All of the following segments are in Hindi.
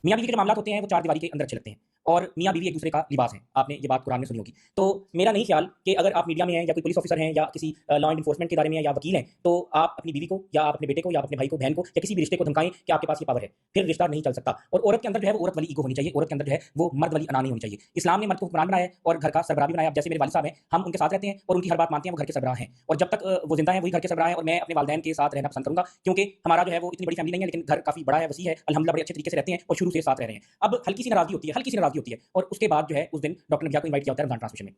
मियाँ बीवी के जो मामला होते हैं वो चार दीवारी के अंदर अच्छे लगते हैं और मियाँ बीवी एक दूसरे का लिबास है। आपने ये बात कुरान में सुनी होगी। तो मेरा नहीं ख्याल कि अगर आप मीडिया में हैं या कोई पुलिस ऑफिसर हैं या किसी लॉ एंड इन्फोर्समेंट के इदारे में हैं या वकील हैं, तो आप अपनी बीवी को या अपने बेटे को या अपने भाई को, बहन को या किसी भी रिश्ते को धमकाएं कि आपके पास ये पावर है, फिर रिश्ता नहीं चल सकता। और औरत के अंदर जो है वो औरत वाली ईगो होनी चाहिए, औरत के अंदर जो है वो मर्द वाली अना नहीं होनी चाहिए। इस्लाम ने मर्द को हुक्मरान बनाया है और घर का सरबराह भी बनाया है। जैसे मेरे वालिद साहब हैं, हम उनके साथ रहते हैं और उनकी हर बात मानते हैं, वो घर के सरबराह हैं और जब तक वो जिंदा है वही घर के सरबराह है। और मैं अपने वालिदैन के साथ रहना पसंद करूंगा क्योंकि हमारा जो है वो इतनी बड़ी फैमिली नहीं है, लेकिन घर काफी बड़ा है, वसी है, अल्हम्दुलिल्लाह बड़े अच्छे तरीके से रहते हैं और शुरू से साथ रह रहे हैं। अब हल्की सी नाराजगी होती है, हल्की सी नाराजगी होती है और उसके बाद जो है उस दिन डॉक्टर नबिया को इनवाइट किया होता है रमजान ट्रांसमिशन में।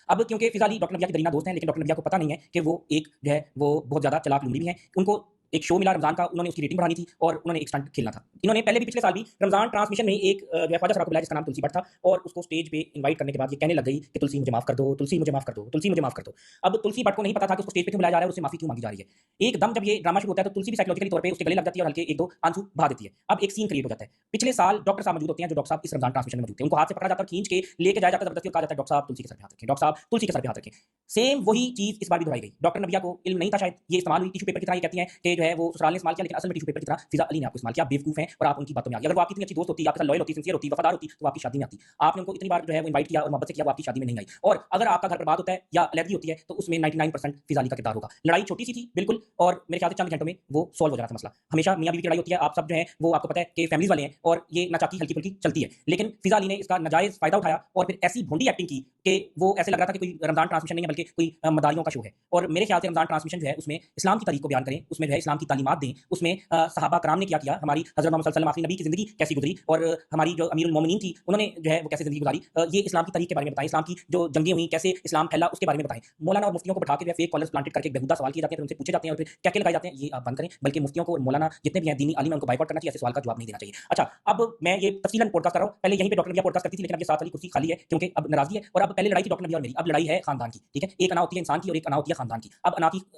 अब क्योंकि फिजाली डॉक्टर नबिया के दरीना दोस्त हैं, लेकिन डॉक्टर नबिया को पता नहीं है कि वो एक जो है वो बहुत ज्यादा चालाक लुंडी भी हैं। उनको एक शो मिला रमजान का, उन्होंने उसकी रेटिंग बढ़ानी थी और उन्होंने एक स्टंट खेलना था। इन्होंने पहले भी पिछले साल भी रमजान ट्रांसमिशन में एक जो है ख्वाजा सराफ को बुलाया जिसका नाम तुलसी भट्ट था और उसको स्टेज पे इनवाइट करने के बाद ये कहने लग गई कि तुलसी मुझे माफ कर दो, तुलसी मुझे माफ कर दो, तुलसी मुझे माफ कर दो। अब तुलसी भट्ट को नहीं पता था कि उसको स्टेज पे क्यों बुलाया जा रहा है और उससे माफी क्यों मांगी जा रही है। एकदम जब ये ड्रामा शुरू होता है तो तुलसी भी साइकोलॉजिकली तौर पे उसके गले लग जाती है और हल्के एक दो आंसू बहा देती है। अब एक सीन क्रिएट हो जाता है। पिछले साल डॉक्टर साहब मौजूद होते हैं, जो डॉक्टर साहब इस रमजान ट्रांसमिशन में मौजूद थे, उनको हाथ से पकड़ा जाता है, खींच के लेके जाया जाता है जबरदस्ती, कहा जाता है डॉक्टर साहब तुलसी के सर पे हाथ रखें, डॉक्टर साहब तुलसी के सर पे हाथ रखें। सेम वही चीज इस बार भी दोहराई गई। डॉक्टर नबिया को इल्म नहीं था शायद, ये इस्तेमाल हुई टिश्यू पेपर की तरह। ये कहती हैं कि जो है वो ससुराल ने इस्तेमाल किया, लेकिन असल में टिश्यू पेपर की तरह फिजा अली ने आपको इस्तेमाल किया। आप बेवकूफ हैं और आप उनकी बातों में आ गए। अगर वो आपकी इतनी अच्छी दोस्त होती, आपके साथ लॉयल होती, सिंसियर होती, वफादार होती, तो आपकी शादी में आती। आपने उनको इतनी बार जो है वो इनवाइट किया और मोहब्बत से किया, वो आपकी शादी में नहीं आई। और अगर आपका घर बर्बाद होता है या अलैदगी होती है तो उसमें 99% फिजा अली का किरदार होगा। लड़ाई छोटी सी थी बिल्कुल, और मेरे ख्याल से चंद घंटों में वो सॉल्व हो जाना था मसला। हमेशा मियाँ बीवी की लड़ाई होती है, आप सब जो है वो आपको पता है कि फैमिलीज वाले हैं और ये नाचाकी हल्की फुल्की चलती है, लेकिन फिजा अली ने इसका नाजायज फायदा उठाया और फिर ऐसी भोंडी एक्टिंग की कि वो ऐसे लग रहा था कि कोई रमजान ट्रांसमिशन नहीं है बल्कि कोई मदारियों का शो है। और मेरे ख्याल से रमजान ट्रांसमिशन जो है उसमें इस्लाम की तारीख को बयान करें, उसमें जो है इस्लाम की तालीमात दें, उसमें सहाबा कराम ने क्या किया, हमारी हजरत मोहम्मद सल्लल्लाहु अलैहि वसल्लम आखिरी नबी की जिंदगी कैसी गुजरी और हमारी जो अमीरुल मोमिनीन थी उन्होंने जो है वो कैसे जिंदगी गुजारी, ये इस्लाम की तारीख के बारे में बताएं, इस्लाम की जो जंगें हुई, कैसे इस्लाम फैला, उसके बारे में बताएं। मौलाना और मुफ्तियों को बैठा के फेक कॉलर्स प्लांटेड करके बेहुदा सवाल किए जाते हैं, फिर उनसे पूछे जाते हैं और फिर क्या क्या लगाए जाते हैं, ये आप बंद करें। बल्कि मुफ्तियों को और मौलाना जितने भी हैं दीनी आलिम, उनको बाइकआउट करना चाहिए, ऐसे सवाल का जवाब नहीं देना चाहिए। अच्छा, अब मैं ये तफसीलन पॉडकास्ट कर रहा हूँ, पहले यहीं पे डॉक्टर नबिया पॉडकास्ट करती थी, लेकिन अब ये साथ वाली कुर्सी खाली है क्योंकि अब नाराजगी है। और अब पहले लड़ाई थी डॉक्टर नबिया और मेरी, अब लड़ाई है खानदान की। ठीक है, एक अना होती है इंसान की और एक अना होती है खानदान की।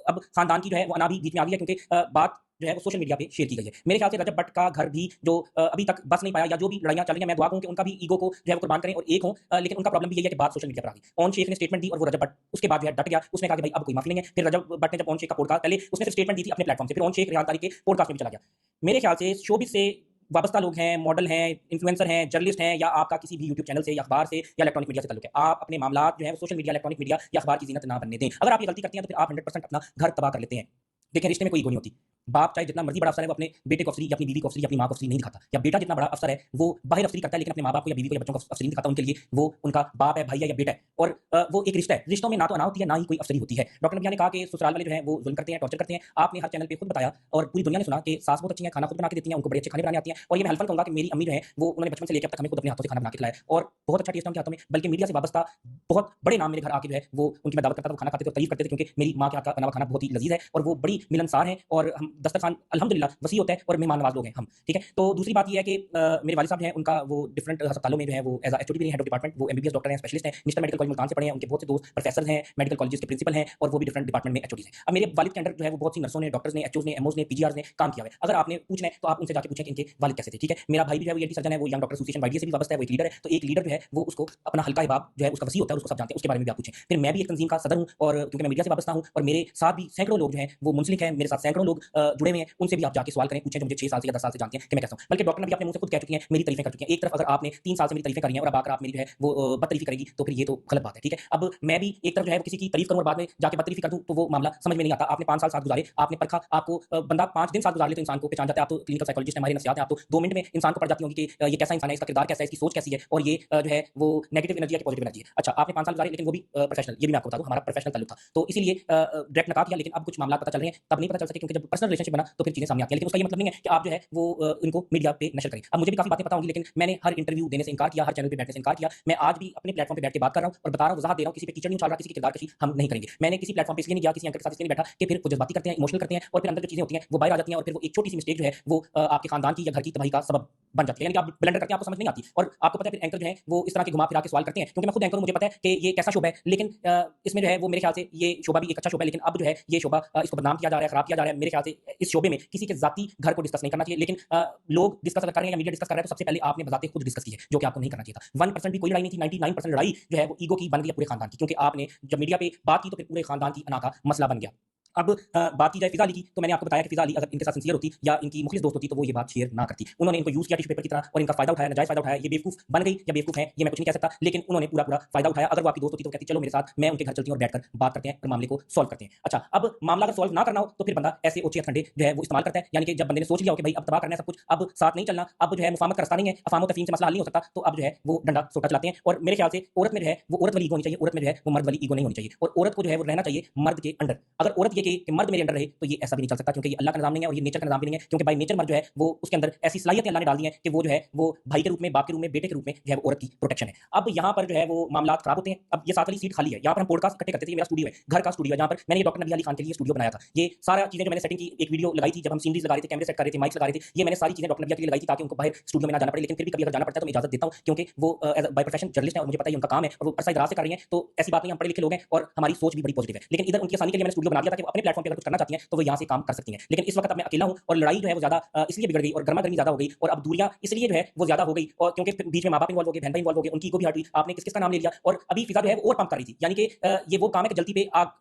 अब खानदान की जो है वो अना भी बीच में आ गई है क्योंकि बात जो है वो सोशल मीडिया पे शेयर की गई है। मेरे ख्याल से रजब भट्ट का घर भी जो अभी तक बस नहीं पाया, या जो भी लड़ाइयां चल रही हैं, मैं दुआ करूं कि उनका भी ईगो को जो है वो कुर्बान करें और एक हो। लेकिन उनका प्रॉब्लम भी यही है कि बात सोशल मीडिया पर आ गई। ऑन शेख ने स्टेटमेंट दी और वो रजब भट्ट उसके बाद जो है डट गया, उसने कहा कि भाई अब कोई माफी नहीं है। फिर रजब भट्ट ने जब ऑन शेख का पॉडकास्ट, पहले उसने स्टेटमेंट दी थी अपने प्लेटफॉर्म से, फिर ऑन शेख रेहान तारीख के पॉडकास्ट में भी चला गया। मेरे ख्याल से शोबिस से वाबस्ता लोग हैं, मॉडल हैं, इन्फ्लुएंसर हैं, जर्नलिस्ट हैं, या आपका किसी भी यूट्यूब चैनल से या अखबार से या इलेक्ट्रॉनिक मीडिया से ताल्लुक है, आप अपने मामला जो है सोशल मीडिया, इलेक्ट्रॉनिक मीडिया या अखबार की जीनत ना बनने दें। अगर आप ये गलती करती हैं तो फिर आप 100% अपना घर तबाह कर लेते हैं। देखिए, रिश्ते में कोई ईगो नहीं होती। बाप चाहे जितना मर्जी बड़ा अफसर है, वो अपने बेटे को अफसरी या अपनी बीवी को अफसरी या अपनी माँ को अफसरी नहीं दिखाता। या बेटा जितना बड़ा अफसर है वो बाहर अफसरी करता है, लेकिन अपने माँ बाप को या बीवी को या बच्चों को अफसरी नहीं दिखाता। उनके लिए वो उनका बाप है, भाई है या बेटा है। और वो एक रिश्ता है। रिश्तों में ना तो अना होती है, ना ही कोई अफसरी होती है। डॉक्टर नबिया ने कहा कि ससुराल वाले जो है वो जुल्म करते हैं, टॉर्चर करते हैं। आपने हर चैनल पे खुद बताया और पूरी दुनिया ने सुना कि सास बहुत अच्छी है, खाना खुद बना के देती हैं, उनको बड़े अच्छे खाने बनाने आती हैं। और ये मैं हल्फन कहूंगा कि मेरी अम्मी जो है वो उन्होंने बचपन से लेकर अब तक हमें खुद अपने हाथों से खाना बना के खिलाया और बहुत अच्छा टेस्ट है उनके हाथों में। बल्कि मीडिया से वाबस्ता बहुत बड़े नाम मेरे घर आके जो है वो उनकी मैं दावत करता था, वो खाना खाते थे और तारीफ करते थे क्योंकि मेरी माँ के हाथ का बना हुआ खाना बहुत ही लजीज है और वो बड़ी मिलनसार है और हम दस्तरखान अल्हम्दुलिल्लाह वसी होता है और मेहमान नवाज लोग हैं हम। ठीक है, तो दूसरी बात ये है कि मेरे वालिद साहब हैं, उनका वो डिफरेंट अस्पतालों में जो है वो एज एचओडी भी हेड ऑफ डिपार्टमेंट, वो एमबीबीएस डॉक्टर हैं, स्पेशलिस्ट हैं, नेशनल मेडिकल कॉलेज मुल्तान से पढ़े हैं। उनके बहुत से दोस्त प्रोफेसर हैं, मेडिकल कॉलेजेस के प्रिंसिपल हैं और वो भी डिफरेंट डिपार्टमेंट में एचओडीज हैं। अब मेरे वालिद के अंडर जो है वो बहुत सी नर्सों ने, डॉक्टर्स ने, एचओज ने, एमओज ने, पीजीआर ने काम किया है। अगर आपने पूछना है तो आप उनसे जाके पूछें कि इनके वालिद कैसे थे। ठीक है, मेरा भाई भी जो है वो ईएनटी सर्जन है, वो यंग डॉक्टर एसोसिएशन वाईडीए से भी वाबस्ता है, वो एक लीडर है। तो एक लीडर जो है वो उसको अपना हल्का हिबाब जो है उसका वसी होता है और उसको सब जानते हैं, उसके बारे में भी आप पूछें। फिर मैं भी एक तंजीम का सदर हूँ और क्योंकि मैं मीडिया से वाबस्ता हूँ और मेरे साथ भी सैकड़ों लोग जो हैं वो मुंसलिक हैं, मेरे साथ सैकड़ों लोग जुड़े हुए हैं, उनसे भी आप जाके सवाल करें, पूछें जो मुझे 6 साल से या 10 साल से जानते हैं कि मैं कैसा हूं। बल्कि डॉक्टर नबी अपने मुंह से खुद कह चुकी हैं, मेरी तारीफें कर चुकी हैं। एक तरफ अगर आपने 3 साल से मेरी तारीफें करी हैं और अब आकर आप मेरी जो है वो बदतरीफी करेगी तो फिर ये तो गलत बात है। ठीक है, अब मैं भी एक तरफ जो है किसी की तारीफ करूं और बाद में जाके बदतरीफी कर दूं तो वो मामला समझ में नहीं आता। आपने 5 साल साथ गुजारे, आपने परखा, आपको बंदा 5 दिन साथ गुजार ले तो इंसान को पहचान जाता है। आप तो क्लिनिकल साइकोलॉजिस्ट हैं, हमारे नफ्सियात हैं, आप तो 2 मिनट में इंसान को पढ़ जाती होंगी कि ये कैसा इंसान है, इसका किरदार कैसा है, इसकी सोच कैसी है और ये जो है वो नेगेटिव एनर्जी है कि पॉजिटिव एनर्जी है। अच्छा, आपने 5 साल गुजारे लेकिन वो भी प्रोफेशनल, ये भी मैं आपको बता दूं, हमारा प्रोफेशनल ताल्लुक था, तो इसीलिए डायरेक्ट नकार किया। लेकिन अब कुछ मामला पता चल रहे हैं, तब नहीं पता चल सके क्योंकि जब पर्सनल रिलेशनशिप बना तो फिर चीजें सामने आती हैं। लेकिन उसका ये मतलब नहीं है कि आप जो है वो इनको मीडिया पे नशर करें। अब मुझे भी काफी बातें पता होंगी, लेकिन मैंने हर इंटरव्यू देने से इनकार किया, हर चैनल पे बैठने से इनकार किया। मैं आज भी अपने प्लेटफॉर्म पे बैठ के बात कर रहा हूं और बता रहा हूं, वजाहत दे रहा हूं, किसी पे कीचड़ नहीं उछाल रहा, किसी की किरदारकशी हम नहीं करेंगे। मैंने किसी प्लेटफॉर्म पे इसलिए नहीं गया, किसी एंकर के साथ इसलिए नहीं बैठा कि फिर वो जज्बाती करते हैं, इमोशनल करते हैं और फिर अंदर जो चीजें होती हैं वो बाहर आ जाती हैं और फिर वो एक छोटी सी मिस्टेक जो है वो आपके खानदान की या घर की तबाही का सबब बन जाती है। यानी कि आप ब्लेंडर करते हैं, आपको समझ नहीं आती और आपको पता है फिर एंकर जो है वो इस तरह के घुमा फिरा के सवाल करते हैं। क्योंकि मैं खुद एंकर हूं, मुझे पता है कि ये कैसा शोबा है, लेकिन इसमें जो है वो मेरे ख्याल से ये शोबा भी एक अच्छा शोबा है, लेकिन अब जो है ये शोबा इसको बदनाम किया जा रहा है, खराब किया जा रहा है। मेरे ख्याल से इस शोबे में किसी के जाती घर को डिस्कस नहीं करना चाहिए, लेकिन लोग डिस्कस कर रहे हैं या मीडिया डिस्कस कर रहा है तो सबसे पहले आपने बजाते खुद डिस्कस की है, जो कि आपको नहीं करना चाहिए था। 1% भी कोई लड़ाई नहीं थी, 99% लड़ाई जो है वो ईगो की बन गई पूरे खानदान की, क्योंकि आपने जब मीडिया पे बात की तो फिर पूरे खानदान की अना का मसला बन गया। अब बात की जाए फिजा अली की, तो मैंने आपको बताया कि फिजा अली अगर इनके साथ सिंसियर होती या इनकी मुखलिस दोस्त होती तो वो ये बात शेयर ना करती। उन्होंने इनको यूज किया टिश्यू पेपर की तरह और इनका फायदा उठाया, नाजायज फायदा उठाया। ये बेवकूफ बन गई या बेवकूफ है ये मैं कुछ नहीं कह सकता, लेकिन उन्होंने पूरा पूरा फायदा उठाया। अगर वो आपकी दोस्त होती तो कहती चलो मेरे साथ, मैं उनके घर चलती हूँ और बैठकर बात करते हैं और मामले को सॉल्व करते हैं। अच्छा, अब मामला अगर सॉल्व ना करना हो तो फिर बंदा ऐसे ओछे हथकंडे जो है वो इस्तेमाल करता है, यानी कि जब बंदे ने सोच लिया हो कि भाई अब तबाह करना है सब कुछ, अब साथ नहीं चलना, अब जो है मुफाहमत का रास्ता नहीं है, अफाम तफहीम से मसला हल नहीं हो सकता, तो अब जो है वो डंडा सोटा चलाते हैं। और मेरे ख्याल से औरत में जो है वो औरत वाली ईगो होनी चाहिए, औरत में जो है वो मर्द वाली ईगो नहीं होनी चाहिए, और औरत को जो है वो रहना चाहिए मर्द के अंडर। अगर औरत ये कहे कि मर्द मेरे अंडर रहे तो ये ऐसा भी नहीं चल सकता, क्योंकि ये अल्लाह का निजाम नहीं है और ये नेचर का निजाम भी नहीं है, क्योंकि बाई नेचर मर्द जो है वो उसके अंदर ऐसी सलाहियतें अल्लाह ने डाल दी हैं कि वो जो है वो भाई के रूप में, बाप के रूप में, बेटे के रूप में जो है वो औरत की प्रोटेक्शन है। अब यहाँ पर जो है वो मामला खराब होते हैं। अब ये साथ वाली सीट खाली है, यहाँ पर हम पॉडकास्ट इकट्ठे करते थे, ये मेरा स्टूडियो है, घर का स्टूडियो है, जहाँ पर मैंने ये डॉक्टर नबी अली खान के लिए स्टूडियो बनाया था। ये सारा चीजें जो मैंने सेटिंग की, एक वीडियो लगाई थी जब हम सीनरीज लगा रहे थे, कैमरे सेट कर रहे थे, माइक्स लगा रहे थे, ये मैंने सारी चीजें डॉक्टर नबी के लिए लगाई थी ताकि उनको बाहर स्टूडियो में ना जाना पड़े। लेकिन फिर भी कभी अगर जाना पड़ता है तो मैं इजाजत देता हूँ, क्योंकि वो बाय प्रोफेशन जर्नलिस्ट है और मुझे पता है उनका काम है और वो अरसा दराज से कर रही है, तो ऐसी बात नहीं, हम पढ़े लिखे लोग हैं और हमारी सोच भी बड़ी पॉजिटिव है। लेकिन इधर उनकी आसानी के लिए मैंने स्टूडियो बना दिया था कि वो अपने प्लेटफॉर्म पर अगर कुछ करना चाहती हैं तो वो यहाँ से काम कर सकती हैं। लेकिन इस वक्त अब मैं अकेला हूँ और लड़ाई जो है वो ज्यादा इसलिए बिगड़ गई और गर्मा गर्मी ज्यादा हो गई और अब दूरियां इसलिए जो है वो ज्यादा हो गई, और क्योंकि बीच में माँ बाप इन्वॉल्व हो गए, बहन भाई इन्वॉल्व हो गए, उनकी को भी हट हुई, आपने किस किसका नाम ले लिया, और अभी फिजा जो है वो और पंप कर रही थी, यानी कि ये वो काम है कि जलती पे आग,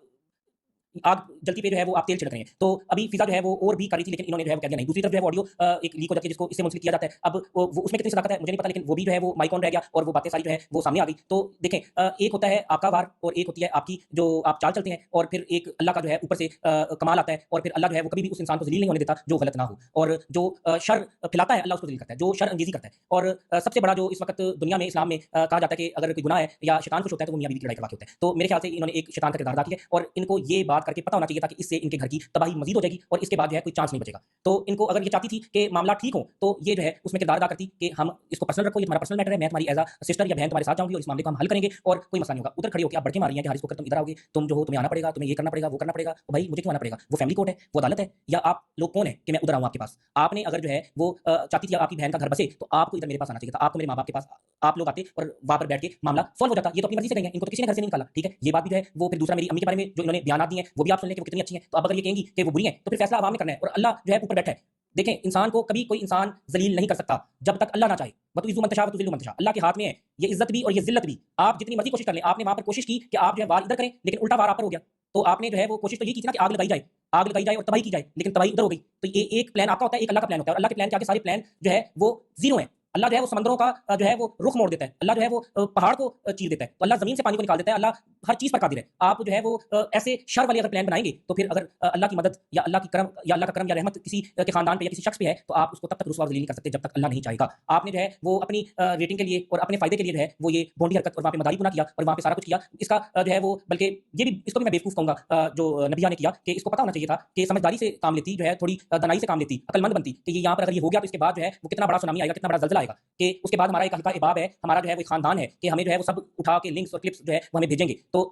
आग जलती पे जो है वो आप तेल छिड़क रहे हैं। तो अभी फिजा जो है वो और भी कर रही थी, लेकिन इन्होंने जो है वो कह दिया नहीं। दूसरी तरफ जो है वो ऑडियो एक लीक हो जाती है जिसको इससे मुंसलिक किया जाता है। अब वो उसमें कितनी सदाकत है मुझे नहीं पता, लेकिन वो भी जो है वो माइक ऑन रह गया और वो बातें सारी जो है वो सामने आ गई। तो देखें, एक होता है आपका वार और एक होती है आपकी जो आप चाल चलते हैं, और फिर एक अल्लाह का जो है ऊपर से कमाल आता है, और फिर अल्लाह जो है वो कभी भी उस इंसान को जलील नहीं होने देता जो गलत ना हो, और जो शर फैलाता है अल्लाह उसको जलील करता है, जो शर अंगेजी करता है। और सबसे बड़ा जो इस वक्त दुनिया में इस्लाम में कहा जाता है कि अगर कोई गुनाह है या शैतान कुछ होता है तो वो मियां बीवी की लड़ाई का वाक़या होता है। तो मेरे ख्याल से इन्होंने एक शैतान का किरदार अदा किया है और इनको ये बात करके पता होना चाहिए था कि इससे इनके घर की तबाही मजीद हो जाएगी और इसके बाद जो है कोई चांस नहीं बचेगा। तो इनको अगर ये चाहती थी कि मामला ठीक हो तो ये जो है उसमें किरदार अदा करती कि हम इसको पर्सनल रखो, ये तुम्हारा पर्सनल मैटर है, मैं तुम्हारी एज अ सिस्टर या बहन तुम्हारे साथ जाऊंगी और इस मामले को हम हल करेंगे और कोई मसला नहीं होगा। उधर खड़ी होकर आप भड़के मार रही हैं कि हारिस को तुम इधर आओगे, तुम जो हो तुम्हें आना पड़ेगा, तुम्हें ये करना पड़ेगा, वो करना पड़ेगा। तो भाई मुझे क्यों आना पड़ेगा? वो फैमिली कोर्ट है, वो अदालत है, या आप लोग कौन है कि मैं उधर आऊँ आपके पास? आपने अगर जो है वो चाहती थी आपकी बहन का घर बसे तो आपको इधर मेरे पास आना चाहिए था, आपको मेरे माँ बाप के पास आप लोग आते और वहां पर बैठ के मामला सॉल्व हो जाता। ये तो अपनी मर्जी से गई हैं, इनको तो किसी ने घर से नहीं निकाला, ठीक है। ये बात भी जो है वो फिर दूसरा मेरी अम्मी के बारे में जो इन्होंने बयान दिए हैं वो भी आप सुन लें कि वो कितनी अच्छी हैं। तो अब अगर ये कहेंगी कि वो बुरी हैं तो फिर फैसला आवाम ने करना है और अल्लाह जो है ऊपर बैठा है। देखें, इंसान को कभी कोई इंसान जलील नहीं कर सकता जब तक अल्लाह ना चाहे। वतुइज़्ज़ु मन तशा वतुज़िल्लु मन तशा, अल्लाह के हाथ में है ये इज्जत भी और ये जिल्लत भी। आप जितनी मर्जी कोशिश कर लें, आपने वहां पर कोशिश की कि आप जो है वार इधर करें, लेकिन उल्टा वार आप पर हो गया। तो आपने जो है वो कोशिश तो ये की थी ना कि आग लगाई जाए और तबाही की जाए, लेकिन तबाही उधर हो गई। तो ये एक प्लान आपका होता है, एक अल्लाह का प्लान होता है, और अल्लाह के प्लान के आगे सारे प्लान जो है वो जीरो है। अल्लाह जो है वो समंदरों का जो है वो रुख मोड़ देता है, अल्लाह जो है वो पहाड़ को चीर देता है, तो अल्लाह जमीन से पानी को निकाल देता है, अल्लाह हर चीज पर कादिर है। आप जो है वो ऐसे शर वाले अगर प्लान बनाएंगे तो फिर अगर अल्लाह की मदद या अल्लाह की करम या अल्लाह का करम या रहमत किसी के खानदान पे या किसी शख्स पे है तो आप उसको तब तक रुसवा ज़लील नहीं कर सकते जब तक अल्लाह नहीं चाहेगा। आपने जो है वो अपनी रेटिंग के लिए और अपने फायदे के लिए जो है वो ये भोंडी हरकत और वहाँ पे मदारी गुनाह किया और वहाँ पे सारा कुछ किया। इसका जो है वो बल्कि ये भी इसको भी मैं बेवकूफ कहूंगा जो नबिया ने किया कि इसको पता होना चाहिए था कि समझदारी से काम लेती, जो है थोड़ी दनाई से काम लेती, अकलमंद बनती कि ये यहाँ पर अगर ये हो गया तो इसके बाद जो है वो कितना बड़ा सुनामी आएगा, कितना बड़ा जल्जला आएगा, कि उसके बाद हमारा एक हल्का इबाब है, हमारा जो है वो खानदान है कि हमें जो है वो सब उठा के लिंक्स और क्लिप्स जो है वो हमें भेजेंगे। तो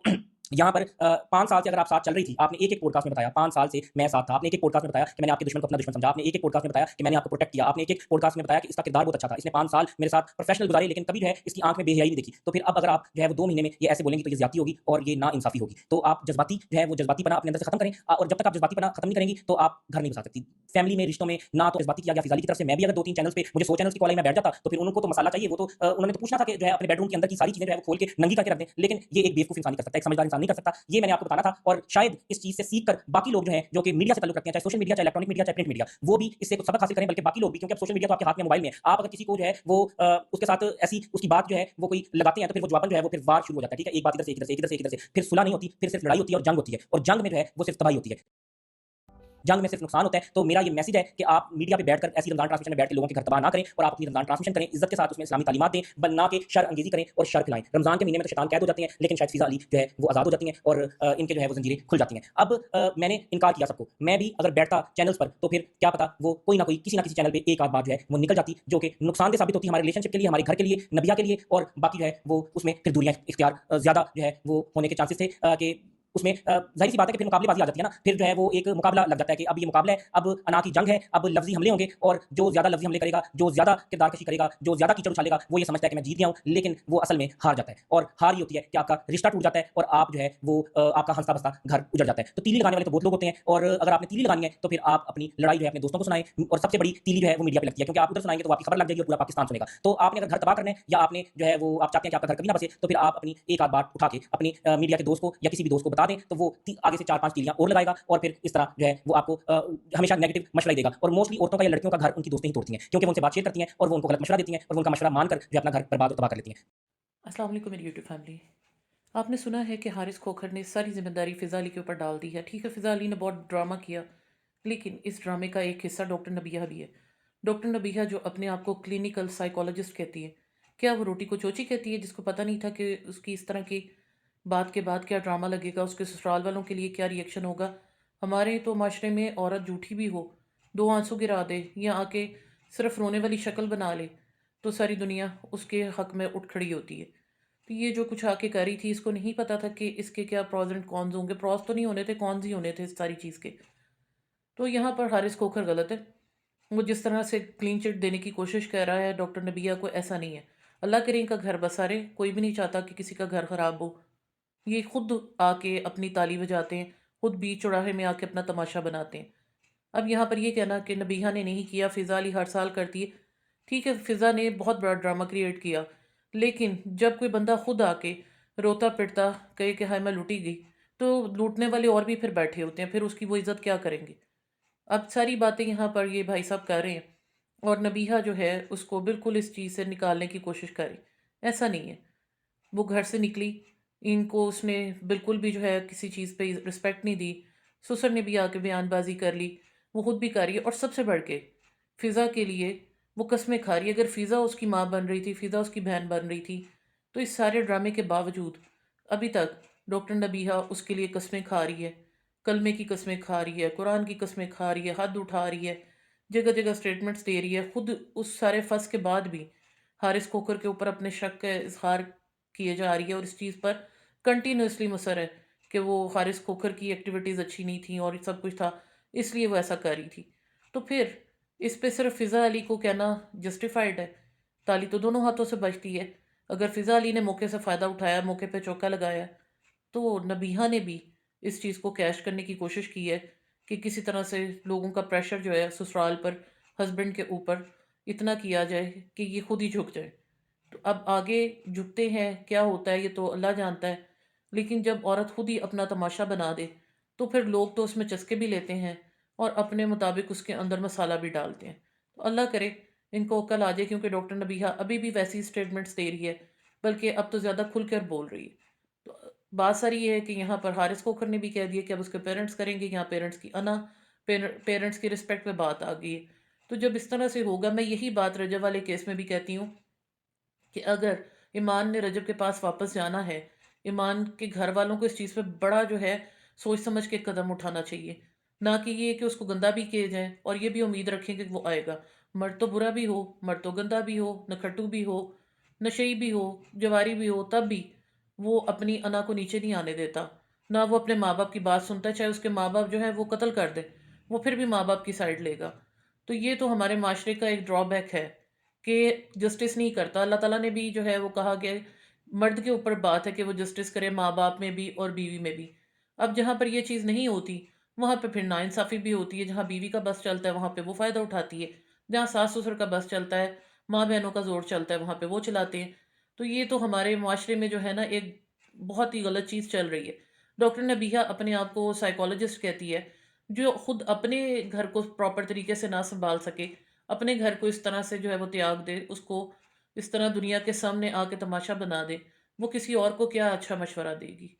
यहाँ पर 5 साल से अगर आप साथ चल रही थी, आपने एक-एक पॉडकास्ट में बताया 5 साल से मैं साथ था, आपने एक-एक पॉडकास्ट में बताया कि मैंने आपके दुश्मन को अपना दुश्मन समझा, आपने एक-एक पॉडकास्ट में बताया कि मैंने आपको प्रोटेक्ट किया, आपने एक-एक पॉडकास्ट में बताया कि इसका किरदार बहुत अच्छा था, इसने 5 साल मेरे साथ प्रोफेशनल गुजारे, लेकिन कभी जो है इसकी आंख में बेहयाई नहीं दिखी। तो फिर अब अगर आप जो है वो 2 महीने में ये ऐसे बोलेंगी तो ये ज्यादती होगी और ये नाइंसाफी होगी। तो आप जज्बाती जो है वो जज्बातीपना अपने अंदर से खत्म करें, और जब तक आप जज्बातीपना खत्म नहीं करेंगी तो आप घर नहीं बसा सकती। फैमिली में, रिश्तों में ना तो जज्बाती किया गया फिजाली की तरफ से। मैं भी अगर 2-3 चैनल्स पे मुझे 100 चैनल्स की कॉलिंग में बैठ जाता तो फिर उनको तो मसाला चाहिए, वो तो उन्होंने तो पूछना था कि जो है अपने बेडरूम के अंदर की सारी चीजें जो है वो खोल के नंगी करके रख दें, लेकिन ये एक बेवकूफ इंसान नहीं कर सकता, एक समझदार इंसान नहीं कर सकता। ये मैंने आपको बताना था और शायद इस चीज से सीख कर बाकी लोग जो हैं जो कि मीडिया से ताल्लुक रखते हैं, चाहे सोशल मीडिया, चाहे इलेक्ट्रॉनिक मीडिया, चाहे प्रिंट मीडिया, वो भी इससे कुछ सबक हासिल करें, बल्कि बाकी लोग भी, क्योंकि अब सोशल मीडिया तो आपके हाथ में, मोबाइल में है। आप अगर किसी को जो है वो उसके साथ ऐसी उसकी बात जो है वो कोई लगाते हैं तो फिर वो जवाबन जो है वो फिर वार शुरू हो जाता है, ठीक है। एक बात इधर से, एक इधर से, एक इधर से, एक इधर से, फिर सुलह नहीं होती, फिर सिर्फ लड़ाई होती है और जंग होती है, और जंग में जो है वो सिर्फ तबाही होती है, जंग में सिर्फ नुकसान होता है। तो मेरा ये मैसेज है कि आप मीडिया पे बैठकर ऐसी रमजान ट्रांसमिशन में बैठ के लोगों के घर तबाह ना करें, और आप अपनी रमजान ट्रांसमिशन करें, इज्जत के साथ उसमें इस्लामी तालीमात दें, बना के शर अंगेजी करें और शर फैलाएं। रमजान के महीने में तो शैतान कैद हो जाते हैं, लेकिन शायद फिजा अली जो है वो आज़ाद हो जाती हैं और इनके जो है वो जंजीरें खुल जाती हैं। अब मैंने इनकार किया सबको, मैं भी अगर बैठता चैनल्स पर तो फिर क्या पता वो कोई ना कोई किसी ना किसी चैनल पर एक आध बात जो है वो निकल जाती जो कि नुकसानदेह साबित होती हमारे रिलेशनशिप के लिए, हमारे घर के लिए, नबिया के लिए, और बाकी जो है वो उसमें फिर दूरियां इख्तियार ज़्यादा जो है वो होने के चांसेस थे कि उसमें ज़ाहिर सी बात है कि फिर मुकाबलेबाजी आ जाती है ना, फिर जो है वो एक मुकाबला लग जाता है कि अब ये मुकाबला है, अब अना की जंग है, अब लफ्जी हमले होंगे, और जो ज़्यादा लफ्जी हमले करेगा, जो ज़्यादा किरदार कशी करेगा, जो ज़्यादा कीचड़ उछालेगा, वो ये समझता है कि मैं जीत गया हूँ, लेकिन वो असल में हार जाता है। और हार ये होती है कि आपका रिश्ता टूट जाता है और आप जो है वो आपका हंसता बसता घर उजड़ जाता है। तो तीली लगाने वाले तो बहुत लोग होते हैं, और अगर आपने तीली लगानी है तो फिर आप अपनी लड़ाई जो है अपने दोस्तों को सुनाएं, और सबसे बड़ी तीली जो है वो मीडिया पे लगती है, क्योंकि आप उधर सुनाएंगे तो आपकी खबर लग जाएगी और पूरा पाकिस्तान सुनेगा। तो आपने अगर घर तबाह करना है या आपने जो है वो आप चाहते हैं कि आपका घर कभी ना बसे, तो फिर आप अपनी एक आध बात उठा के अपनी मीडिया के दोस्त को या किसी भी दोस्त को बता बता दें तो वो आगे से 4-5 तीलियाँ और लगाएगा और फिर इस तरह जो है वो आपको हमेशा नेगेटिव मशवरा ही देगा। और मोस्टली औरतों का या लड़कियों का घर उनकी दोस्तें ही तोड़ती हैं, क्योंकि वो उनसे बात शेयर करती हैं और वो उनको गलत मशवरा देती हैं और वो उनका मशवरा मानकर जो है अपना घर बर्बाद और तबाह कर लेती हैं। अस्सलाम वालेकुम मेरी यूट्यूब फैमिली। आपने सुना है कि हारिस खोखर ने सारी जिम्मेदारी फ़िज़ा अली के ऊपर डाल दी है। ठीक है, फ़िज़ा अली ने बहुत ड्रामा किया, लेकिन इस ड्रामे का एक हिस्सा डॉक्टर नबीहा भी है। डॉक्टर नबीहा जो अपने आप को क्लिनिकल साइकोलॉजिस्ट कहती है, क्या वो रोटी को चोची कहती है, जिसको पता नहीं था कि उसकी इस तरह की बात के बाद क्या ड्रामा लगेगा, उसके ससुराल वालों के लिए क्या रिएक्शन होगा। हमारे तो माशरे में औरत झूठी भी हो, दो आंसू गिरा दे या आके सिर्फ रोने वाली शक्ल बना ले, तो सारी दुनिया उसके हक में उठ खड़ी होती है। तो ये जो कुछ आके करी थी, इसको नहीं पता था कि इसके क्या प्रॉज एंड कॉन्स होंगे। प्रॉज तो नहीं होने थे, कॉन्स ही होने थे इस सारी चीज़ के। तो यहाँ पर हारिस खोखर गलत है। वो जिस तरह से क्लीन चिट देने की कोशिश कर रहा है डॉक्टर नबिया को, ऐसा नहीं है। अल्लाह करे इनका घर बसारे, कोई भी नहीं चाहता कि किसी का घर ख़राब हो। ये खुद आके अपनी ताली बजाते हैं, खुद बीच चौराहे में आके अपना तमाशा बनाते हैं। अब यहाँ पर ये कहना कि नबीहा ने नहीं किया, फ़िज़ा अली हर साल करती है। ठीक है, फ़िज़ा ने बहुत बड़ा ड्रामा क्रिएट किया, लेकिन जब कोई बंदा खुद आके रोता पिटता कहे कि हाय मैं लूटी गई, तो लूटने वाले और भी फिर बैठे होते हैं, फिर उसकी वो इज़्ज़त क्या करेंगे। अब सारी बातें यहाँ पर ये भाई साहब कर रहे हैं और नबीहा जो है उसको बिल्कुल इस चीज़ से निकालने की कोशिश करी। ऐसा नहीं है, वो घर से निकली, इनको उसने बिल्कुल भी जो है किसी चीज़ पे रिस्पेक्ट नहीं दी। ससुर ने भी आके बयानबाजी कर ली, वो खुद भी कर रही है और सबसे बढ़ के फ़िज़ा के लिए वो कस्में खा रही है। अगर फ़िज़ा उसकी माँ बन रही थी, फ़िज़ा उसकी बहन बन रही थी, तो इस सारे ड्रामे के बावजूद अभी तक डॉक्टर नबीहा उसके लिए कस्में खा रही है, कलमे की कस्में खा रही है, कुरान की कस्में खा रही है, हद उठा रही है, जगह जगह स्टेटमेंट्स दे रही है। खुद उस सारे फंस के बाद भी हारिस खोखर के ऊपर अपने शक का इजहार किए जा रही है और इस चीज़ पर कंटिन्यूसली मुसर है कि वो हारिस खोखर की एक्टिविटीज़ अच्छी नहीं थी और सब कुछ था, इसलिए वो ऐसा कर रही थी। तो फिर इस पे सिर्फ फ़िज़ा अली को कहना जस्टिफाइड है? ताली तो दोनों हाथों से बजती है। अगर फ़िज़ा अली ने मौके से फ़ायदा उठाया, मौके पे चौका लगाया, तो नबीहा ने भी इस चीज़ को कैश करने की कोशिश की है कि किसी तरह से लोगों का प्रेशर जो है ससुराल पर, हस्बैंड के ऊपर इतना किया जाए कि ये खुद ही झुक जाए। तो अब आगे झुकते हैं, क्या होता है ये तो अल्लाह जानता है। लेकिन जब औरत खुद ही अपना तमाशा बना दे, तो फिर लोग तो उसमें चस्के भी लेते हैं और अपने मुताबिक उसके अंदर मसाला भी डालते हैं। तो अल्लाह करे इनको अक्ल आ जाए, क्योंकि डॉक्टर नबीहा अभी भी वैसी स्टेटमेंट्स दे रही है, बल्कि अब तो ज़्यादा खुलकर बोल रही है। तो बात सारी ये है कि यहाँ पर हारिस खोखर ने भी कह दिया कि अब उसके पेरेंट्स करेंगे, यहाँ पेरेंट्स की अना, पेरेंट्स की रिस्पेक्ट पे बात आ गई है। तो जब इस तरह से होगा, मैं यही बात रजब वाले केस में भी कहती हूँ कि अगर ईमान ने रजब के पास वापस जाना है, ईमान के घर वालों को इस चीज़ पे बड़ा जो है सोच समझ के कदम उठाना चाहिए। ना कि ये कि उसको गंदा भी किए जाए और ये भी उम्मीद रखें कि वो आएगा। मर्द तो बुरा भी हो, मर्द तो गंदा भी हो, नखट्टू भी हो, नशेई भी हो, जवारी भी हो, तब भी वो अपनी अना को नीचे नहीं आने देता। ना वो अपने माँ बाप की बात सुनता है, चाहे उसके माँ बाप जो है वो कत्ल कर दे, वो फिर भी माँ बाप की साइड लेगा। तो ये तो हमारे माशरे का एक ड्रॉबैक है कि जस्टिस नहीं करता। अल्लाह ताला ने भी जो है वो कहा कि मर्द के ऊपर बात है कि वो जस्टिस करे माँ बाप में भी और बीवी में भी। अब जहाँ पर ये चीज़ नहीं होती, वहाँ पे फिर नाइंसाफ़ी भी होती है। जहाँ बीवी का बस चलता है, वहाँ पे वो फ़ायदा उठाती है। जहाँ सास ससुर का बस चलता है, माँ बहनों का ज़ोर चलता है, वहाँ पे वो चलाते हैं। तो ये तो हमारे माशरे में जो है ना, एक बहुत ही गलत चीज़ चल रही है। डॉक्टर नबीहा अपने आप को साइकोलॉजिस्ट कहती है, जो खुद अपने घर को प्रॉपर तरीके से ना संभाल सके, अपने घर को इस तरह से जो है वो त्याग दे, उसको इस तरह दुनिया के सामने आके तमाशा बना दे, वो किसी और को क्या अच्छा मशवरा देगी।